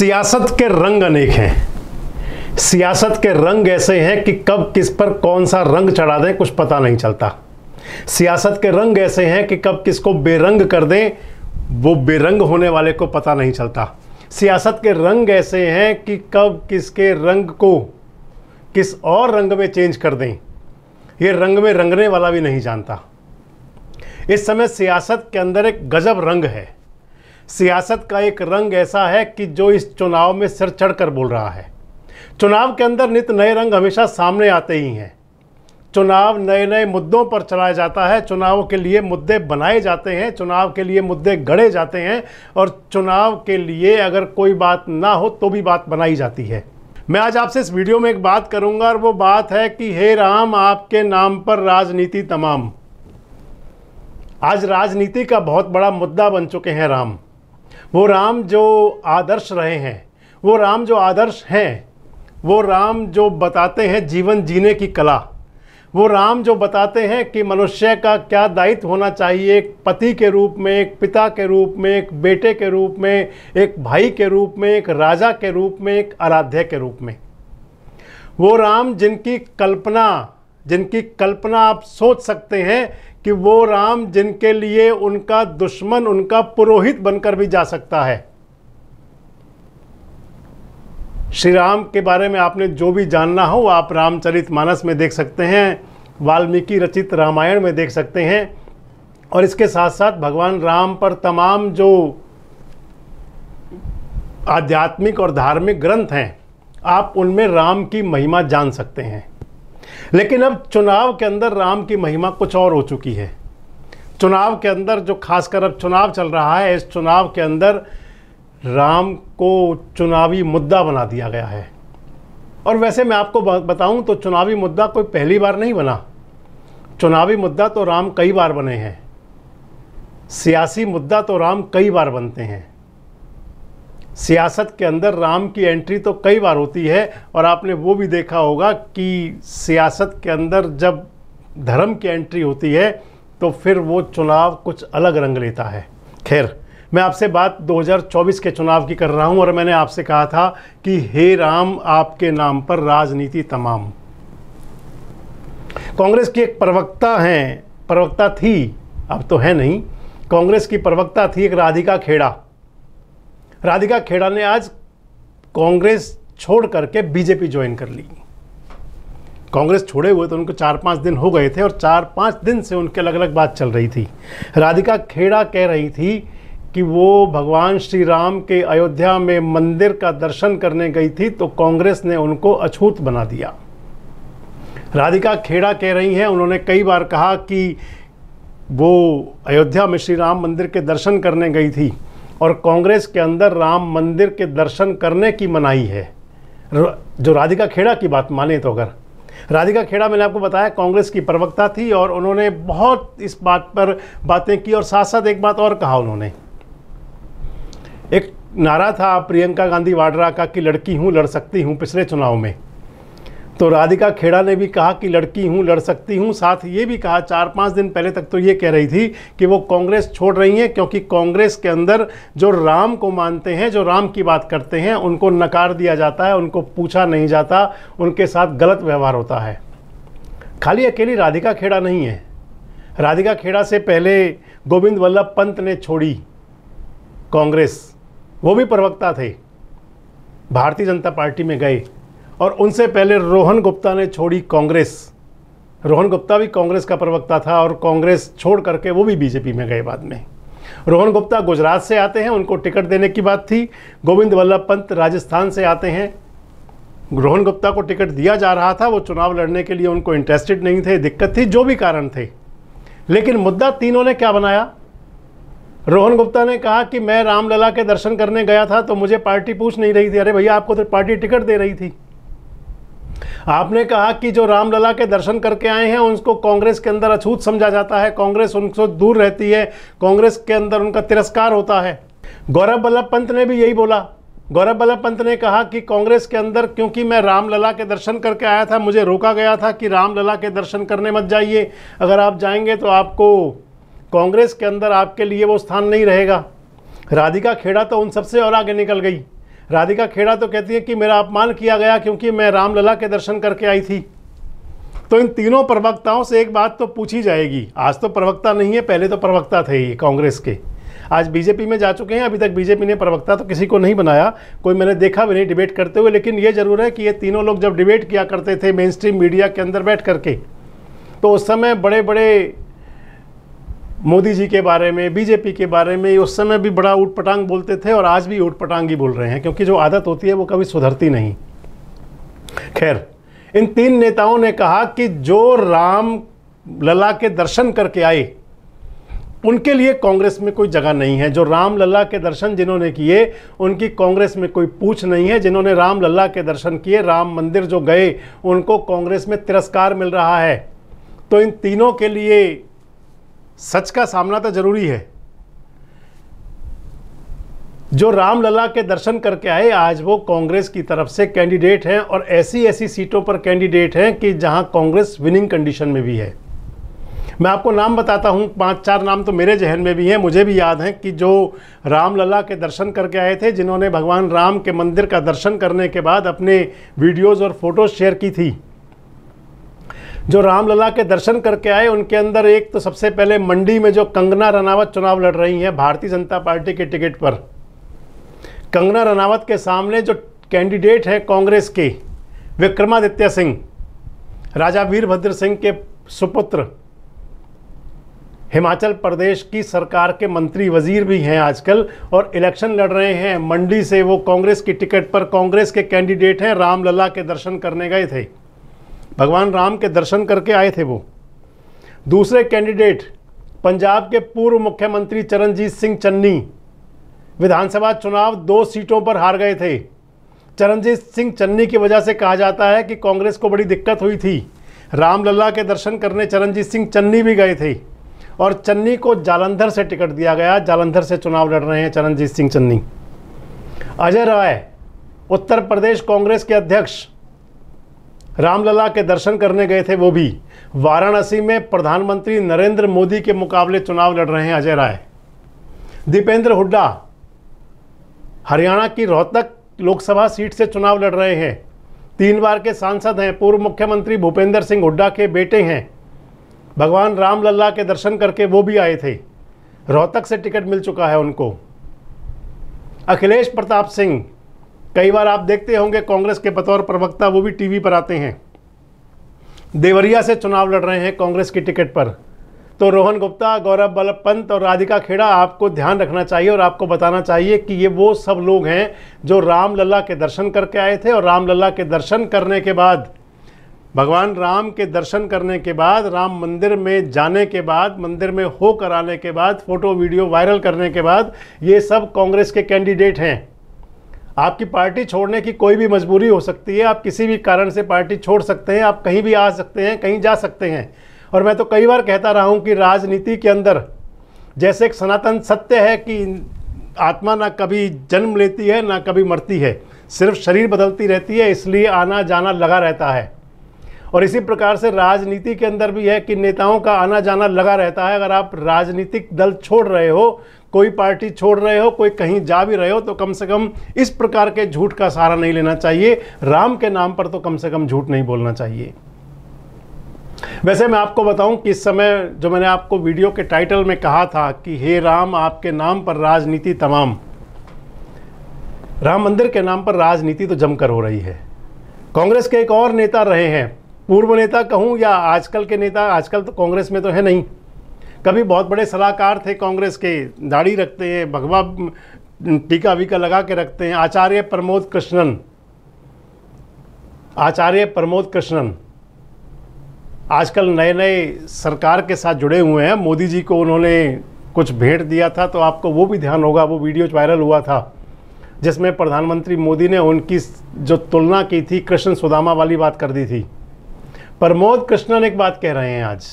सियासत के रंग अनेक हैं। सियासत के रंग ऐसे हैं कि कब किस पर कौन सा रंग चढ़ा दें कुछ पता नहीं चलता। सियासत के रंग ऐसे हैं कि कब किसको बेरंग कर दें वो बेरंग होने वाले को पता नहीं चलता। सियासत के रंग ऐसे हैं कि कब किसके रंग को किस और रंग में चेंज कर दें ये रंग में रंगने वाला भी नहीं जानता। इस समय सियासत के अंदर एक गजब रंग है। सियासत का एक रंग ऐसा है कि जो इस चुनाव में सिर चढ़कर बोल रहा है। चुनाव के अंदर नित नए रंग हमेशा सामने आते ही हैं। चुनाव नए नए मुद्दों पर चलाया जाता है, चुनाव के लिए मुद्दे बनाए जाते हैं, चुनाव के लिए मुद्दे गढ़े जाते हैं और चुनाव के लिए अगर कोई बात ना हो तो भी बात बनाई जाती है। मैं आज आपसे इस वीडियो में एक बात करूंगा और वो बात है कि हे राम आपके नाम पर राजनीति तमाम। आज राजनीति का बहुत बड़ा मुद्दा बन चुके हैं राम। वो राम जो आदर्श रहे हैं, वो राम जो आदर्श हैं, वो राम जो बताते हैं जीवन जीने की कला, वो राम जो बताते हैं कि मनुष्य का क्या दायित्व होना चाहिए एक पति के रूप में, एक पिता के रूप में, एक बेटे के रूप में, एक भाई के रूप में, एक राजा के रूप में, एक आराध्य के रूप में। वो राम जिनकी कल्पना आप सोच सकते हैं कि वो राम जिनके लिए उनका दुश्मन उनका पुरोहित बनकर भी जा सकता है। श्री राम के बारे में आपने जो भी जानना हो आप रामचरितमानस में देख सकते हैं, वाल्मीकि रचित रामायण में देख सकते हैं और इसके साथ साथ भगवान राम पर तमाम जो आध्यात्मिक और धार्मिक ग्रंथ हैं आप उनमें राम की महिमा जान सकते हैं। लेकिन अब चुनाव के अंदर राम की महिमा कुछ और हो चुकी है। चुनाव के अंदर जो खासकर अब चुनाव चल रहा है, इस चुनाव के अंदर राम को चुनावी मुद्दा बना दिया गया है। और वैसे मैं आपको बताऊं तो चुनावी मुद्दा कोई पहली बार नहीं बना। चुनावी मुद्दा तो राम कई बार बने हैं, सियासी मुद्दा तो राम कई बार बनते हैं। सियासत के अंदर राम की एंट्री तो कई बार होती है और आपने वो भी देखा होगा कि सियासत के अंदर जब धर्म की एंट्री होती है तो फिर वो चुनाव कुछ अलग रंग लेता है। खैर, मैं आपसे बात 2024 के चुनाव की कर रहा हूं और मैंने आपसे कहा था कि हे राम आपके नाम पर राजनीति तमाम। कांग्रेस की एक प्रवक्ता थी, अब तो है नहीं, कांग्रेस की प्रवक्ता थी एक राधिका खेड़ा। राधिका खेड़ा ने आज कांग्रेस छोड़ करके बीजेपी ज्वाइन कर ली। कांग्रेस छोड़े हुए तो उनको 4-5 दिन हो गए थे और 4-5 दिन से उनके अलग अलग बात चल रही थी। राधिका खेड़ा कह रही थी कि वो भगवान श्री राम के अयोध्या में मंदिर का दर्शन करने गई थी तो कांग्रेस ने उनको अछूत बना दिया। राधिका खेड़ा कह रही हैं, उन्होंने कई बार कहा कि वो अयोध्या में श्री राम मंदिर के दर्शन करने गई थी और कांग्रेस के अंदर राम मंदिर के दर्शन करने की मनाही है। जो राधिका खेड़ा की बात माने तो अगर राधिका खेड़ा, मैंने आपको बताया, कांग्रेस की प्रवक्ता थी और उन्होंने बहुत इस बात पर बातें की और साथ साथ एक बात और कहा। उन्होंने एक नारा था प्रियंका गांधी वाड्रा का कि लड़की हूँ लड़ सकती हूँ पिछले चुनाव में, तो राधिका खेड़ा ने भी कहा कि लड़की हूँ लड़ सकती हूँ। साथ ये भी कहा 4-5 दिन पहले तक तो ये कह रही थी कि वो कांग्रेस छोड़ रही हैं क्योंकि कांग्रेस के अंदर जो राम को मानते हैं, जो राम की बात करते हैं, उनको नकार दिया जाता है, उनको पूछा नहीं जाता, उनके साथ गलत व्यवहार होता है। खाली अकेली राधिका खेड़ा नहीं है, राधिका खेड़ा से पहले गोविंद वल्लभ पंत ने छोड़ी कांग्रेस, वो भी प्रवक्ता थे, भारतीय जनता पार्टी में गए। और उनसे पहले रोहन गुप्ता ने छोड़ी कांग्रेस। रोहन गुप्ता भी कांग्रेस का प्रवक्ता था और कांग्रेस छोड़ करके वो भी बीजेपी में गए बाद में। रोहन गुप्ता गुजरात से आते हैं, उनको टिकट देने की बात थी। गोविंद वल्लभ पंत राजस्थान से आते हैं, रोहन गुप्ता को टिकट दिया जा रहा था, वो चुनाव लड़ने के लिए उनको इंटरेस्टेड नहीं थे, दिक्कत थी, जो भी कारण थे। लेकिन मुद्दा तीनों ने क्या बनाया? रोहन गुप्ता ने कहा कि मैं रामलला के दर्शन करने गया था तो मुझे पार्टी पूछ नहीं रही थी। अरे भैया, आपको तो पार्टी टिकट दे रही थी। आपने कहा कि जो रामलला के दर्शन करके आए हैं उनको कांग्रेस के अंदर अछूत समझा जाता है, कांग्रेस उनसे दूर रहती है, कांग्रेस के अंदर उनका तिरस्कार होता है। गौरव वल्लभ पंत ने भी यही बोला। गौरव वल्लभ पंत ने कहा कि कांग्रेस के अंदर क्योंकि मैं रामलला के दर्शन करके आया था, मुझे रोका गया था कि रामलला के दर्शन करने मत जाइए, अगर आप जाएंगे तो आपको कांग्रेस के अंदर आपके लिए वो स्थान नहीं रहेगा। राधिका खेड़ा तो उन सबसे और आगे निकल गई। राधिका खेड़ा तो कहती है कि मेरा अपमान किया गया क्योंकि मैं रामलला के दर्शन करके आई थी। तो इन तीनों प्रवक्ताओं से एक बात तो पूछी जाएगी। आज तो प्रवक्ता नहीं है, पहले तो प्रवक्ता थे ये कांग्रेस के, आज बीजेपी में जा चुके हैं। अभी तक बीजेपी ने प्रवक्ता तो किसी को नहीं बनाया, कोई मैंने देखा भी नहीं डिबेट करते हुए। लेकिन ये जरूर है कि ये तीनों लोग जब डिबेट किया करते थे मेन स्ट्रीम मीडिया के अंदर बैठ करके, तो उस समय बड़े बड़े मोदी जी के बारे में, बीजेपी के बारे में उस समय भी बड़ा ऊट पटांग बोलते थे, और आज भी ऊट पटांग ही बोल रहे हैं, क्योंकि जो आदत होती है वो कभी सुधरती नहीं। खैर, इन तीन नेताओं ने कहा कि जो राम लला के दर्शन करके आए उनके लिए कांग्रेस में कोई जगह नहीं है। जो राम लला के दर्शन जिन्होंने किए उनकी कांग्रेस में कोई पूछ नहीं है। जिन्होंने राम लला के दर्शन किए, राम मंदिर जो गए, उनको कांग्रेस में तिरस्कार मिल रहा है। तो इन तीनों के लिए सच का सामना तो जरूरी है। जो रामलला के दर्शन करके आए आज वो कांग्रेस की तरफ से कैंडिडेट हैं, और ऐसी ऐसी सीटों पर कैंडिडेट हैं कि जहां कांग्रेस विनिंग कंडीशन में भी है। मैं आपको नाम बताता हूं, 5-4 नाम तो मेरे जहन में भी हैं, मुझे भी याद हैं कि जो रामलला के दर्शन करके आए थे, जिन्होंने भगवान राम के मंदिर का दर्शन करने के बाद अपने वीडियोज़ और फोटोज़ शेयर की थी। जो रामलला के दर्शन करके आए उनके अंदर एक तो सबसे पहले मंडी में जो कंगना रनावत चुनाव लड़ रही हैं भारतीय जनता पार्टी के टिकट पर, कंगना रनावत के सामने जो कैंडिडेट हैं कांग्रेस के, विक्रमादित्य सिंह, राजा वीरभद्र सिंह के सुपुत्र, हिमाचल प्रदेश की सरकार के मंत्री वजीर भी हैं आजकल, और इलेक्शन लड़ रहे हैं मंडी से। वो कांग्रेस की टिकट पर कांग्रेस के कैंडिडेट हैं, रामलला के दर्शन करने गए थे, भगवान राम के दर्शन करके आए थे वो। दूसरे कैंडिडेट पंजाब के पूर्व मुख्यमंत्री चरणजीत सिंह चन्नी, विधानसभा चुनाव 2 सीटों पर हार गए थे। चरणजीत सिंह चन्नी की वजह से कहा जाता है कि कांग्रेस को बड़ी दिक्कत हुई थी। रामलला के दर्शन करने चरणजीत सिंह चन्नी भी गए थे, और चन्नी को जालंधर से टिकट दिया गया। जालंधर से चुनाव लड़ रहे हैं चरणजीत सिंह चन्नी। अजय राय, उत्तर प्रदेश कांग्रेस के अध्यक्ष, रामलला के दर्शन करने गए थे, वो भी। वाराणसी में प्रधानमंत्री नरेंद्र मोदी के मुकाबले चुनाव लड़ रहे हैं अजय राय। दीपेंद्र हुड्डा हरियाणा की रोहतक लोकसभा सीट से चुनाव लड़ रहे हैं, 3 बार के सांसद हैं, पूर्व मुख्यमंत्री भूपेंद्र सिंह हुड्डा के बेटे हैं। भगवान रामलला के दर्शन करके वो भी आए थे, रोहतक से टिकट मिल चुका है उनको। अखिलेश प्रताप सिंह, कई बार आप देखते होंगे कांग्रेस के बतौर प्रवक्ता, वो भी टीवी पर आते हैं, देवरिया से चुनाव लड़ रहे हैं कांग्रेस की टिकट पर। तो रोहन गुप्ता, गौरव वल्लभ पंत और राधिका खेड़ा, आपको ध्यान रखना चाहिए और आपको बताना चाहिए कि ये वो सब लोग हैं जो रामलला के दर्शन करके आए थे, और रामलला के दर्शन करने के बाद, भगवान राम के दर्शन करने के बाद, राम मंदिर में जाने के बाद, मंदिर में होकर आने के बाद, फोटो वीडियो वायरल करने के बाद, ये सब कांग्रेस के कैंडिडेट हैं। आपकी पार्टी छोड़ने की कोई भी मजबूरी हो सकती है, आप किसी भी कारण से पार्टी छोड़ सकते हैं, आप कहीं भी आ सकते हैं, कहीं जा सकते हैं। और मैं तो कई बार कहता रहा हूं कि राजनीति के अंदर जैसे एक सनातन सत्य है कि आत्मा ना कभी जन्म लेती है ना कभी मरती है, सिर्फ शरीर बदलती रहती है, इसलिए आना जाना लगा रहता है। और इसी प्रकार से राजनीति के अंदर भी है कि नेताओं का आना जाना लगा रहता है। अगर आप राजनीतिक दल छोड़ रहे हो, कोई पार्टी छोड़ रहे हो, कोई कहीं जा भी रहे हो, तो कम से कम इस प्रकार के झूठ का सहारा नहीं लेना चाहिए। राम के नाम पर तो कम से कम झूठ नहीं बोलना चाहिए। वैसे मैं आपको बताऊं कि इस समय जो मैंने आपको वीडियो के टाइटल में कहा था कि हे राम आपके नाम पर राजनीति तमाम, राम मंदिर के नाम पर राजनीति तो जमकर हो रही है। कांग्रेस के एक और नेता रहे हैं, पूर्व नेता कहूं या आजकल के नेता, आजकल तो कांग्रेस में तो है नहीं, कभी बहुत बड़े सलाहकार थे कांग्रेस के, दाढ़ी रखते हैं, भगवा टीका वीका लगा के रखते हैं, आचार्य प्रमोद कृष्णन। आचार्य प्रमोद कृष्णन आजकल नए नए सरकार के साथ जुड़े हुए हैं। मोदी जी को उन्होंने कुछ भेंट दिया था, तो आपको वो भी ध्यान होगा, वो वीडियो वायरल हुआ था जिसमें प्रधानमंत्री मोदी ने उनकी जो तुलना की थी कृष्ण सुदामा वाली बात कर दी थी। प्रमोद कृष्णन एक बात कह रहे हैं आज,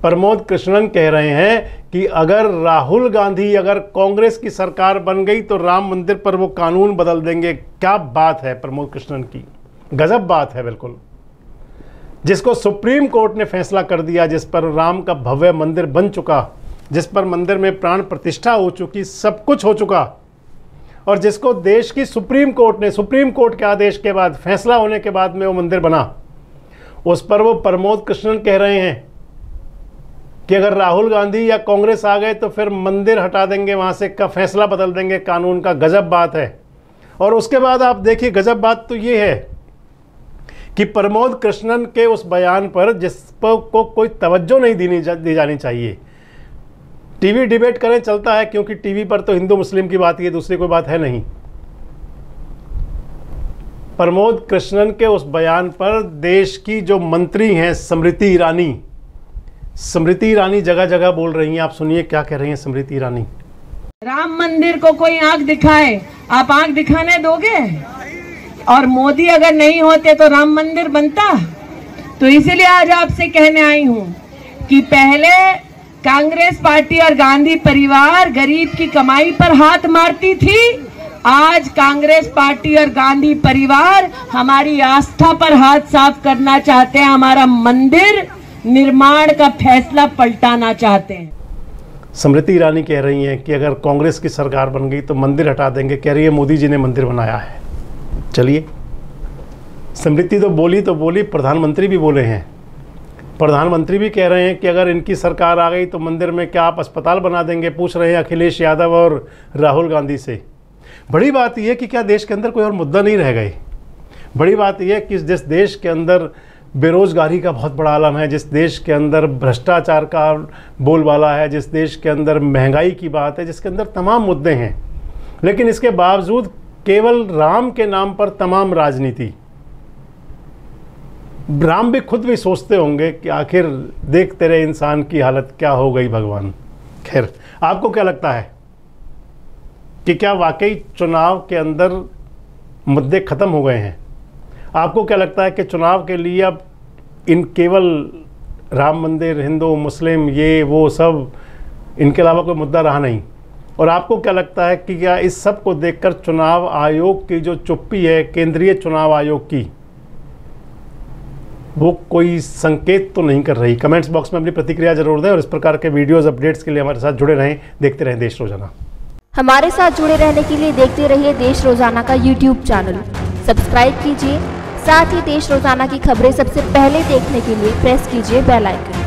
प्रमोद कृष्णन कह रहे हैं कि अगर राहुल गांधी अगर कांग्रेस की सरकार बन गई तो राम मंदिर पर वो कानून बदल देंगे। क्या बात है प्रमोद कृष्णन की, गजब बात है बिल्कुल। जिसको सुप्रीम कोर्ट ने फैसला कर दिया, जिस पर राम का भव्य मंदिर बन चुका, जिस पर मंदिर में प्राण प्रतिष्ठा हो चुकी, सब कुछ हो चुका, और जिसको देश की सुप्रीम कोर्ट के आदेश के बाद, फैसला होने के बाद में वो मंदिर बना, उस पर वो प्रमोद कृष्णन कह रहे हैं कि अगर राहुल गांधी या कांग्रेस आ गए तो फिर मंदिर हटा देंगे वहाँ से, का फैसला बदल देंगे कानून का। गजब बात है। और उसके बाद आप देखिए, गजब बात तो ये है कि प्रमोद कृष्णन के उस बयान पर, जिस पर को कोई तवज्जो नहीं दी जानी चाहिए, टीवी डिबेट करें चलता है, क्योंकि टीवी पर तो हिंदू मुस्लिम की बात ही है, दूसरी कोई बात है नहीं। प्रमोद कृष्णन के उस बयान पर देश की जो मंत्री हैं स्मृति ईरानी जगह जगह बोल रही हैं। आप सुनिए क्या कह रही हैं स्मृति ईरानी। राम मंदिर को कोई आंख दिखाए, आप आंख दिखाने दोगे? और मोदी अगर नहीं होते तो राम मंदिर बनता? तो इसीलिए आज आपसे कहने आई हूं कि पहले कांग्रेस पार्टी और गांधी परिवार गरीब की कमाई पर हाथ मारती थी, आज कांग्रेस पार्टी और गांधी परिवार हमारी आस्था पर हाथ साफ करना चाहते हैं, हमारा मंदिर निर्माण का फैसला पलटाना चाहते हैं। स्मृति ईरानी कह रही हैं कि अगर कांग्रेस की सरकार बन गई तो मंदिर हटा देंगे। कह रही है मोदी जी ने मंदिर बनाया है। चलिए, स्मृति तो बोली, प्रधानमंत्री भी बोले हैं। प्रधानमंत्री भी कह रहे हैं कि अगर इनकी सरकार आ गई तो मंदिर में क्या आप अस्पताल बना देंगे, पूछ रहे हैं अखिलेश यादव और राहुल गांधी से। बड़ी बात यह है कि क्या देश के अंदर कोई और मुद्दा नहीं रह गए। बड़ी बात यह है कि जिस देश के अंदर बेरोजगारी का बहुत बड़ा आलम है, जिस देश के अंदर भ्रष्टाचार का बोलबाला है, जिस देश के अंदर महंगाई की बात है, जिसके अंदर तमाम मुद्दे हैं, लेकिन इसके बावजूद केवल राम के नाम पर तमाम राजनीति। राम भी खुद भी सोचते होंगे कि आखिर देख तेरे इंसान की हालत क्या हो गई भगवान। खैर, आपको क्या लगता है कि क्या वाकई चुनाव के अंदर मुद्दे खत्म हो गए हैं? आपको क्या लगता है कि चुनाव के लिए अब इन केवल राम मंदिर, हिंदू मुस्लिम, ये वो सब, इनके अलावा कोई मुद्दा रहा नहीं? और आपको क्या लगता है कि क्या इस सब को देखकर चुनाव आयोग की जो चुप्पी है, केंद्रीय चुनाव आयोग की, वो कोई संकेत तो नहीं कर रही? कमेंट्स बॉक्स में अपनी प्रतिक्रिया जरूर दें और इस प्रकार के वीडियोस अपडेट्स के लिए हमारे साथ जुड़े रहें। देखते रहें देश रोजाना। हमारे साथ जुड़े रहने के लिए देखते रहिए देश रोजाना का यूट्यूब चैनल सब्सक्राइब कीजिए। साथ ही देश रोजाना की खबरें सबसे पहले देखने के लिए प्रेस कीजिए बेल आइकन।